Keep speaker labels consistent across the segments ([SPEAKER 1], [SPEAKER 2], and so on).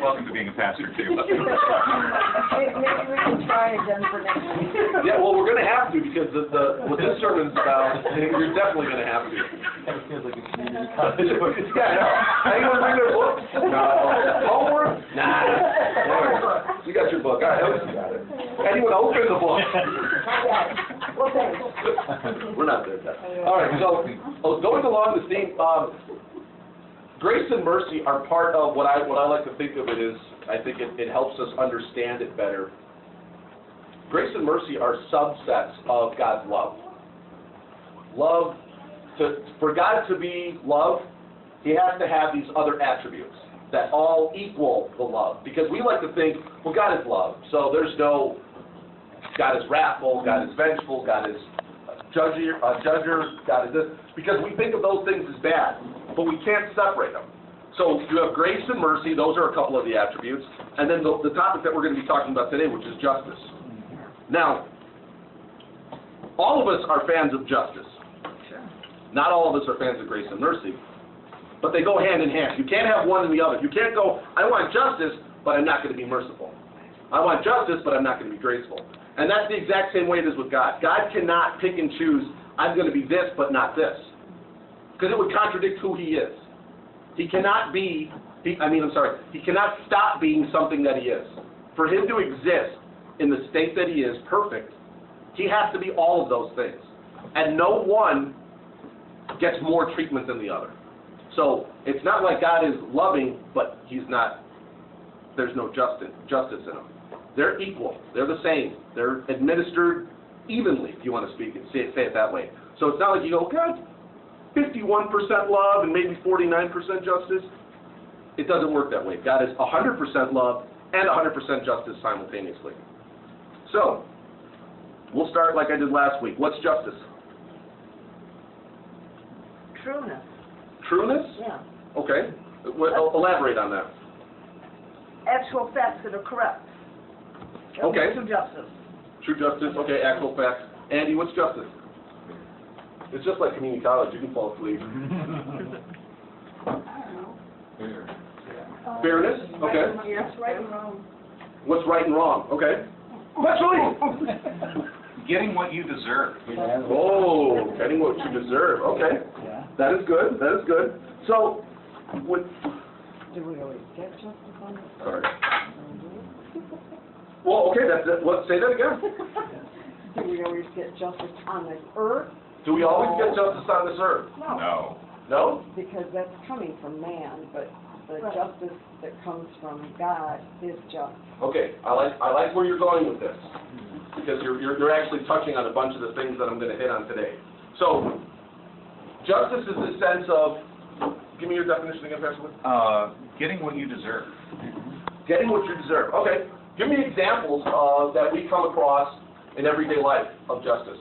[SPEAKER 1] welcome to being a pastor, too.
[SPEAKER 2] Maybe we can try again for next week.
[SPEAKER 3] Yeah, well, we're going to have to because what this sermon's about, you're definitely going to have to.
[SPEAKER 4] Kind of feels like a community college.
[SPEAKER 3] Yeah, no. Anyone bring their book? No. Homework? Nah. You got your book. All right, Elvis, you got it. Anyone open the book?
[SPEAKER 2] Well, thanks.
[SPEAKER 3] We're not there yet. All right, so going along the theme, grace and mercy are part of what I like to think of it is, I think it helps us understand it better. Grace and mercy are subsets of God's love. Love, for God to be love, He has to have these other attributes that all equal the love. Because we like to think, well, God is love, so there's no, God is wrathful, God is vengeful, God is judger, God is this, because we think of those things as bad, but we can't separate them. So you have grace and mercy, those are a couple of the attributes, and then the topic that we're going to be talking about today, which is justice. Now, all of us are fans of justice.
[SPEAKER 2] Sure.
[SPEAKER 3] Not all of us are fans of grace and mercy, but they go hand in hand. You can't have one and the other. You can't go, I want justice, but I'm not going to be merciful. I want justice, but I'm not going to be graceful. And that's the exact same way it is with God. God cannot pick and choose, I'm going to be this, but not this. Because it would contradict who He is. He cannot be, he cannot stop being something that He is. For Him to exist in the state that He is, perfect, He has to be all of those things. And no one gets more treatment than the other. So it's not like God is loving, but He's not, there's no justice in Him. They're equal. They're the same. They're administered evenly, if you want to speak it, say it that way. So it's not like you go, God, 51% love and maybe 49% justice. It doesn't work that way. God is 100% love and 100% justice simultaneously. So, we'll start like I did last week. What's justice?
[SPEAKER 2] Trueness.
[SPEAKER 3] Trueness?
[SPEAKER 2] Yeah.
[SPEAKER 3] Okay. Elaborate on that.
[SPEAKER 2] Actual facts that are correct.
[SPEAKER 3] Okay.
[SPEAKER 2] True justice.
[SPEAKER 3] True justice, okay, actual facts. Andy, what's justice? It's just like community college, you can fall asleep. Fairness, okay.
[SPEAKER 2] Yes, right and wrong.
[SPEAKER 3] What's right and wrong, okay. What's right?
[SPEAKER 1] Getting what you deserve.
[SPEAKER 3] Oh, getting what you deserve, okay. That is good, that is good. So, what...
[SPEAKER 2] Do we always get justice on this?
[SPEAKER 3] Sorry. Well, okay, that's it. Say that again.
[SPEAKER 2] Do we always get justice on this earth?
[SPEAKER 3] Do we always get justice on this earth?
[SPEAKER 1] No.
[SPEAKER 3] No?
[SPEAKER 2] Because that's coming from man, but the justice that comes from God is just.
[SPEAKER 3] Okay, I like where you're going with this, because you're actually touching on a bunch of the things that I'm going to hit on today. So, justice is the sense of, give me your definition again, Pastor Wood.
[SPEAKER 1] Getting what you deserve.
[SPEAKER 3] Getting what you deserve. Okay, give me examples that we come across in everyday life of justice.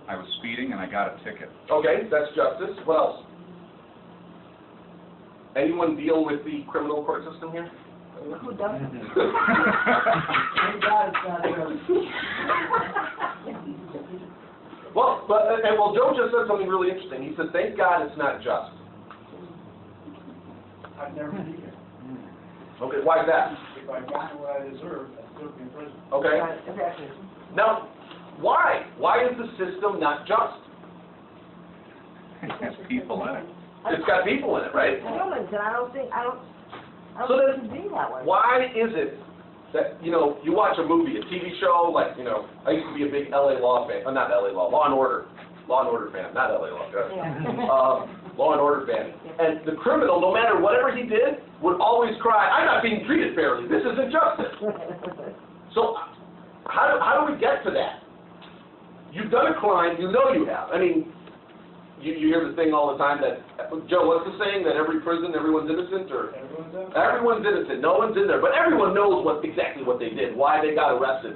[SPEAKER 1] I was speeding and I got a ticket.
[SPEAKER 3] Okay, that's justice. What else? Anyone deal with the criminal court system here?
[SPEAKER 2] Who doesn't?
[SPEAKER 3] Well, Joe just said something really interesting. He said, thank God it's not just.
[SPEAKER 5] I've never seen it.
[SPEAKER 3] Okay, why is that?
[SPEAKER 5] If I got what I deserve, I'd still be in prison.
[SPEAKER 3] Okay.
[SPEAKER 2] Exactly.
[SPEAKER 3] Now, why? Why is the system not just?
[SPEAKER 1] It has people in it.
[SPEAKER 3] It's got people in it, right?
[SPEAKER 2] Humans, and I don't think
[SPEAKER 3] So
[SPEAKER 2] it can be that way.
[SPEAKER 3] Why is it that, you watch a movie, a TV show, like, I used to be a big LA Law fan, not LA Law, Law and Order fan, not LA Law, Law and Order fan. And the criminal, no matter whatever he did, would always cry, I'm not being treated fairly, this isn't justice. So, how do we get to that? You've done a crime, you know you have. I mean, you hear the thing all the time that, Joe, what's the saying, that every prison, everyone's innocent, or? Everyone's innocent, no one's in there, but everyone knows exactly what they did, why they got arrested.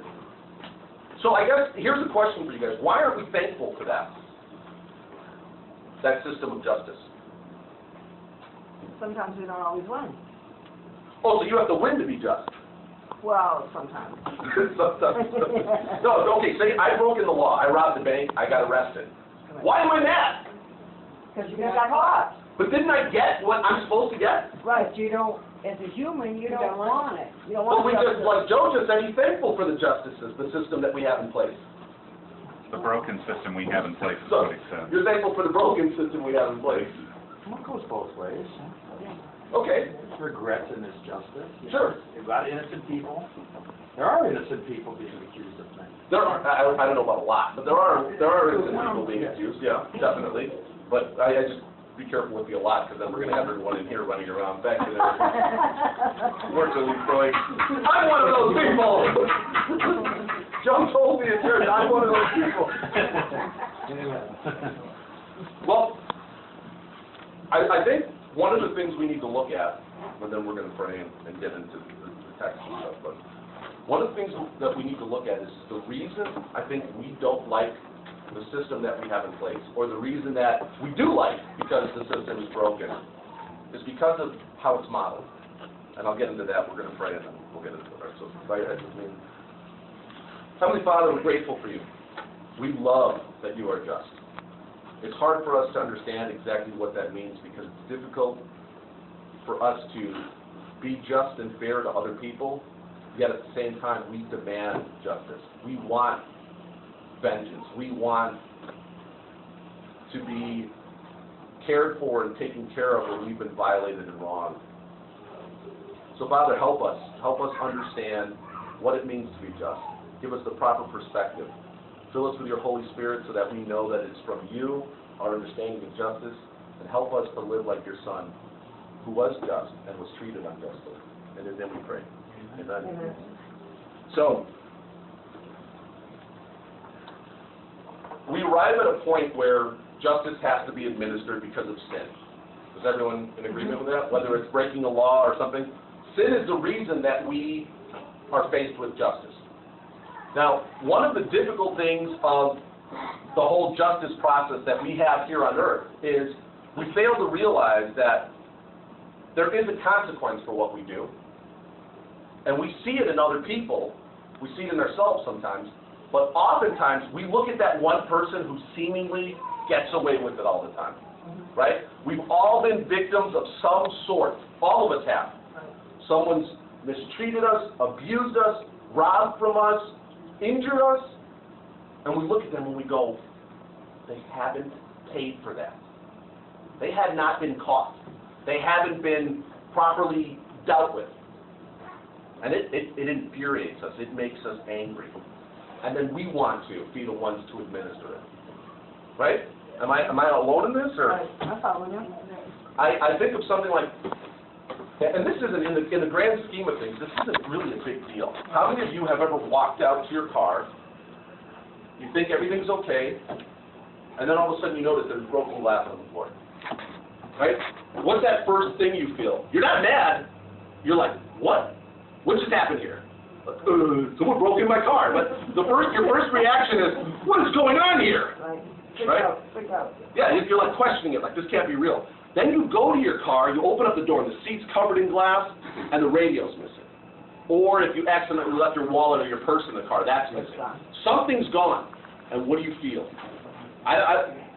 [SPEAKER 3] So I guess, here's a question for you guys, why aren't we thankful for that system of justice?
[SPEAKER 2] Sometimes we don't always win.
[SPEAKER 3] Oh, so you have to win to be just.
[SPEAKER 2] Well, sometimes.
[SPEAKER 3] Sometimes. No, okay, say I broke in the law, I robbed the bank, I got arrested. Why am I mad?
[SPEAKER 2] Because you got caught.
[SPEAKER 3] But didn't I get what I'm supposed to get?
[SPEAKER 2] Right, you don't as a human, you
[SPEAKER 6] You
[SPEAKER 2] don't
[SPEAKER 6] don't want
[SPEAKER 2] want it. You don't
[SPEAKER 3] But
[SPEAKER 2] want
[SPEAKER 3] we just,
[SPEAKER 2] justice.
[SPEAKER 3] like Joe just said, he's thankful for the justices, the system that we have in place.
[SPEAKER 1] The broken system we have in place is
[SPEAKER 3] So,
[SPEAKER 1] what he said.
[SPEAKER 3] you're thankful for the broken system we have in place.
[SPEAKER 4] Well, it goes both ways.
[SPEAKER 3] Okay,
[SPEAKER 4] There's regrets in this justice.
[SPEAKER 3] sure.
[SPEAKER 4] You've got innocent people. There are innocent people being accused of things.
[SPEAKER 3] There are, I don't know about a lot, but there are innocent people being accused, yeah, definitely. But I just, be careful with the a lot, because then we're gonna have everyone in here running around back to their work to Freud. I'm one of those people! Joe told me it's yours, I'm one of those people. Well, I think one of the things we need to look at, and then we're gonna pray and get into the text and stuff, but one of the things that we need to look at is the reason I think we don't like the system that we have in place, or the reason that we do like because the system is broken, is because of how it's modeled. And I'll get into that, we're gonna pray and then we'll get into it. So bow your heads with me. Heavenly Father, we're grateful for you. We love that you are just. It's hard for us to understand exactly what that means because it's difficult for us to be just and fair to other people, yet at the same time we demand justice. We want vengeance. We want to be cared for and taken care of when we've been violated and wronged. So Father, help us. Help us understand what it means to be just. Give us the proper perspective. Fill us with your Holy Spirit so that we know that it's from you, our understanding of justice, and help us to live like your Son, who was just and was treated unjustly. And in him we pray. Amen.
[SPEAKER 2] Amen.
[SPEAKER 3] So, we arrive at a point where justice has to be administered because of sin. Is everyone in agreement with that? Whether it's breaking a law or something. Sin is the reason that we are faced with justice. Now, one of the difficult things of the whole justice process that we have here on earth is we fail to realize that there is a consequence for what we do. And we see it in other people. We see it in ourselves sometimes. But oftentimes, we look at that one person who seemingly gets away with it all the time, right? We've all been victims of some sort. All of us have. Someone's mistreated us, abused us, robbed from us, injured us, and we look at them and we go, they haven't paid for that. They have not been caught. They haven't been properly dealt with. And it infuriates us. It makes us angry. And then we want to be the ones to administer it. Right? Am I alone in this? Or
[SPEAKER 2] Right, I'm following you.
[SPEAKER 3] I think of something like, and this isn't, in the grand scheme of things, this isn't really a big deal. How many of you have ever walked out to your car, you think everything's okay, and then all of a sudden you notice there's broken glass on the floor? Right? What's that first thing you feel? You're not mad. You're like, what? What just happened here? Someone broke in my car. But your first reaction is, what is going on here?
[SPEAKER 2] Right.
[SPEAKER 3] Right?
[SPEAKER 2] Freak out.
[SPEAKER 3] Yeah, you're like questioning it, like this can't be real. Then you go to your car, you open up the door, and the seat's covered in glass, and the radio's missing. Or if you accidentally left your wallet or your purse in the car, that's missing. Something's gone, and what do you feel?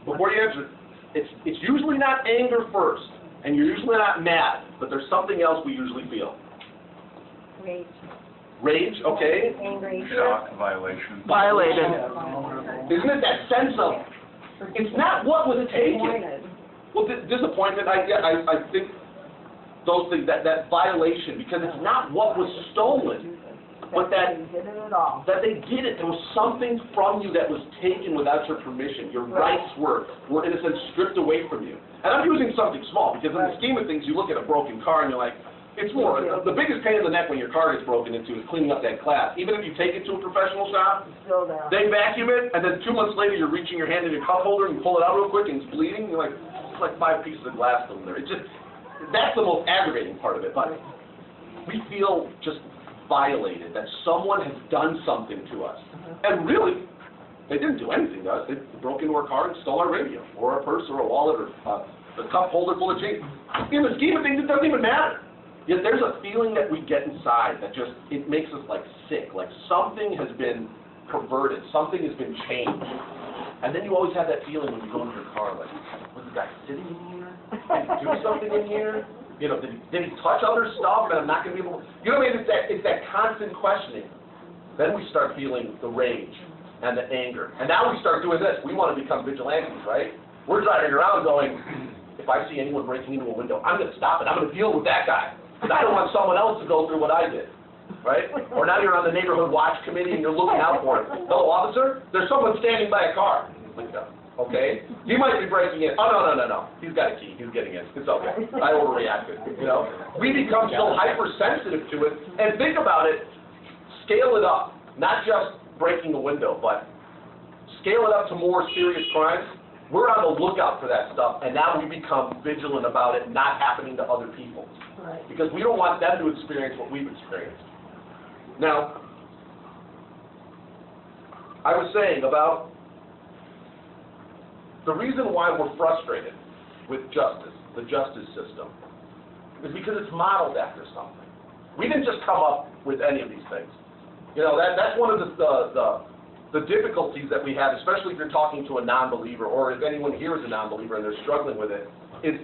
[SPEAKER 3] Before you answer, it's usually not anger first, and you're usually not mad, but there's something else we usually feel.
[SPEAKER 6] Rage.
[SPEAKER 3] Rage, okay.
[SPEAKER 6] Angry.
[SPEAKER 1] Shock, violation.
[SPEAKER 7] Violated.
[SPEAKER 3] Isn't it that sense of, it's not what was taken.
[SPEAKER 2] Disappointed.
[SPEAKER 3] Well, disappointment, I think those things, that violation, because it's not what was stolen, but that
[SPEAKER 2] They did it at all.
[SPEAKER 3] they did it. There was something from you that was taken without your permission. Your rights were in a sense, stripped away from you. And I'm using something small, because in the scheme of things, you look at a broken car and you're like, it's more, the biggest pain in the neck when your car gets broken into is cleaning up that glass. Even if you take it to a professional shop,
[SPEAKER 2] Still there.
[SPEAKER 3] they vacuum it, and then 2 months later you're reaching your hand in your cup holder and you pull it out real quick and it's bleeding. You're like, it's like 5 pieces of glass in there. It just, that's the most aggravating part of it. But we feel just violated, that someone has done something to us. And really, they didn't do anything to us. They broke into our car and stole our radio, or our purse, or a wallet, or a cup holder full of change. In the scheme of things, it doesn't even matter. Yet there's a feeling that we get inside that just, it makes us like sick, like something has been perverted, something has been changed. And then you always have that feeling when you go into your car, like, was the guy sitting in here? Did he do something in here? You know, did he touch other stuff and I'm not going to be able to, you know what I mean? It's that constant questioning. Then we start feeling the rage and the anger. And now we start doing this. We want to become vigilantes, right? We're driving around going, if I see anyone breaking into a window, I'm going to stop it. I'm going to deal with that guy. Because I don't want someone else to go through what I did, right? Or now you're on the neighborhood watch committee and you're looking out for it. Hello, officer, there's someone standing by a car. Like, okay, he might be breaking in. Oh, no. He's got a key. He's getting in. It's okay. I overreacted, you know? We become so hypersensitive to it. And think about it, scale it up. Not just breaking a window, but scale it up to more serious crimes. We're on the lookout for that stuff, and now we become vigilant about it not happening to other people.
[SPEAKER 2] Right.
[SPEAKER 3] Because we don't want them to experience what we've experienced. Now, I was saying about the reason why we're frustrated with justice, the justice system, is because it's modeled after something. We didn't just come up with any of these things. You know, that's one of the difficulties that we have, especially if you're talking to a non-believer, or if anyone here is a non-believer and they're struggling with it, is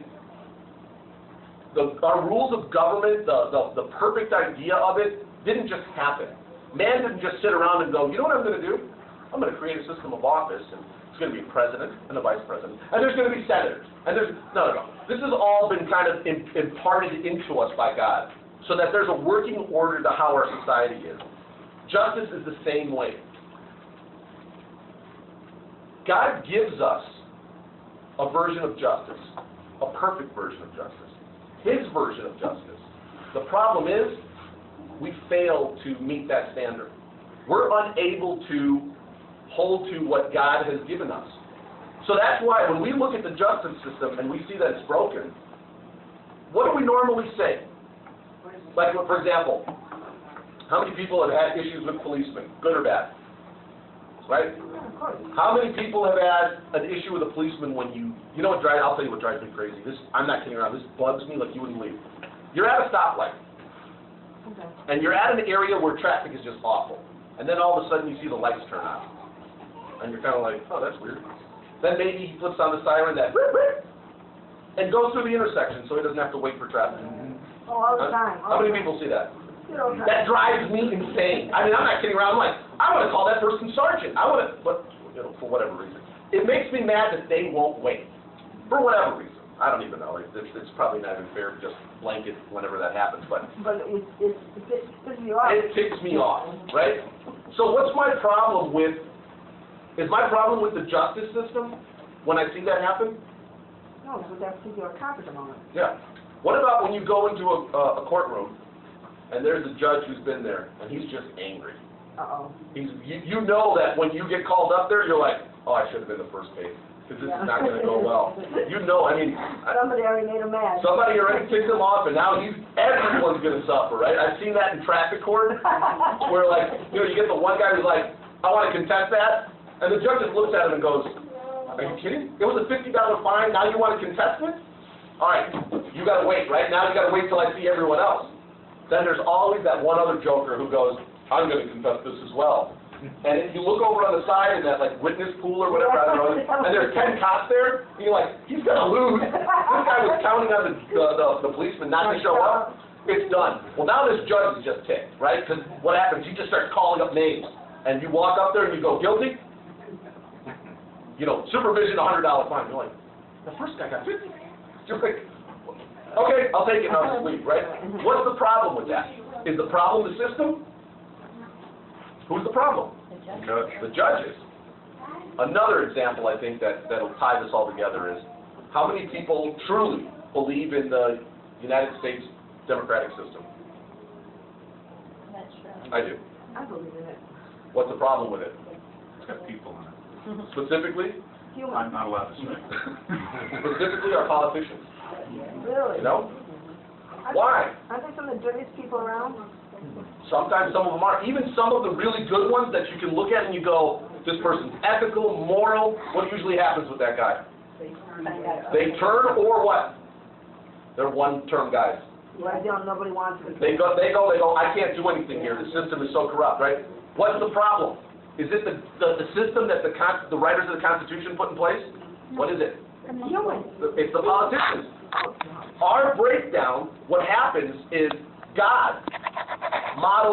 [SPEAKER 3] our rules of government, the perfect idea of it, didn't just happen. Man didn't just sit around and go, you know what I'm going to do? I'm going to create a system of office, and it's going to be a president and a vice president, and there's going to be senators, and there's, no. This has all been kind of imparted into us by God, so that there's a working order to how our society is. Justice is the same way. God gives us a version of justice, a perfect version of justice, His version of justice. The problem is, we fail to meet that standard. We're unable to hold to what God has given us. So that's why when we look at the justice system and we see that it's broken, what do we normally say? Like, for example, how many people have had issues with policemen, good or bad? Right? How many people have had an issue with a policeman when you know what drives, I'll tell you what drives me crazy. I'm not kidding around, this bugs me like you wouldn't believe. You're at a stoplight, and you're at an area where traffic is just awful, and then all of a sudden you see the lights turn on, and you're kind of like, oh, that's weird. Then maybe he flips on the siren that and goes through the intersection so he doesn't have to wait for traffic.
[SPEAKER 2] Oh, all the time.
[SPEAKER 3] How many people see that?
[SPEAKER 2] You know,
[SPEAKER 3] That drives me insane. I mean, I'm not kidding around. I'm like, I want to call that person sergeant. I want to, but you know, for whatever reason, it makes me mad that they won't wait. For whatever reason, I don't even know. It's probably not even fair to just blanket whenever that happens, but
[SPEAKER 2] it pisses you off.
[SPEAKER 3] it ticks me off, right? So what's my problem with? Is my problem with the justice system when I see that happen?
[SPEAKER 2] No, it's with that particular cop at the moment.
[SPEAKER 3] Yeah. What about when you go into a courtroom and there's a judge who's been there and he's just angry?
[SPEAKER 2] Uh-oh.
[SPEAKER 3] You know that when you get called up there, you're like, oh, I should have been the first case, because this is not going to go well. You know, I mean,
[SPEAKER 2] Somebody already made him mad.
[SPEAKER 3] somebody already ticked him off, and now everyone's going to suffer, right? I've seen that in traffic court, where, like, you know, you get the one guy who's like, I want to contest that, and the judge just looks at him and goes, are you kidding? It was a $50 fine, now you want to contest it? All right, you got to wait, right? Now you got to wait till I see everyone else. Then there's always that one other joker who goes, I'm going to contest this as well. And if you look over on the side in that, like, witness pool or whatever, I don't know, and there's 10 cops there, and you're like, he's going to lose. This guy was counting on the policeman not to show up. It's done. Well, now this judge is just ticked, right? Because what happens, he just starts calling up names. And you walk up there and you go, guilty? You know, supervision, $100 fine. You're like, the first guy got 50. You're like, okay, I'll take it and I'll just leave, right? What's the problem with that? Is the problem the system? Who's the problem?
[SPEAKER 1] Judge.
[SPEAKER 3] The judges. Another example, I think, that'll tie this all together is how many people truly believe in the United States democratic system?
[SPEAKER 6] That's true.
[SPEAKER 3] I do.
[SPEAKER 2] I believe in it.
[SPEAKER 3] What's the problem with it?
[SPEAKER 1] It's got people in it.
[SPEAKER 3] Specifically?
[SPEAKER 1] I'm not allowed to say.
[SPEAKER 3] Specifically our politicians.
[SPEAKER 2] Really?
[SPEAKER 3] You know? Why?
[SPEAKER 2] Aren't they some of the dirtiest people around?
[SPEAKER 3] Sometimes some of them are. Even some of the really good ones that you can look at and you go, this person's ethical, moral. What usually happens with that guy? They turn or what? They're one-term guys.
[SPEAKER 2] Right down, nobody wants it.
[SPEAKER 3] They go, I can't do anything here. The system is so corrupt, right? What's the problem? Is it the system that the writers of the Constitution put in place? What is it?
[SPEAKER 2] Humans.
[SPEAKER 3] It's the politicians. Our breakdown, what happens is God models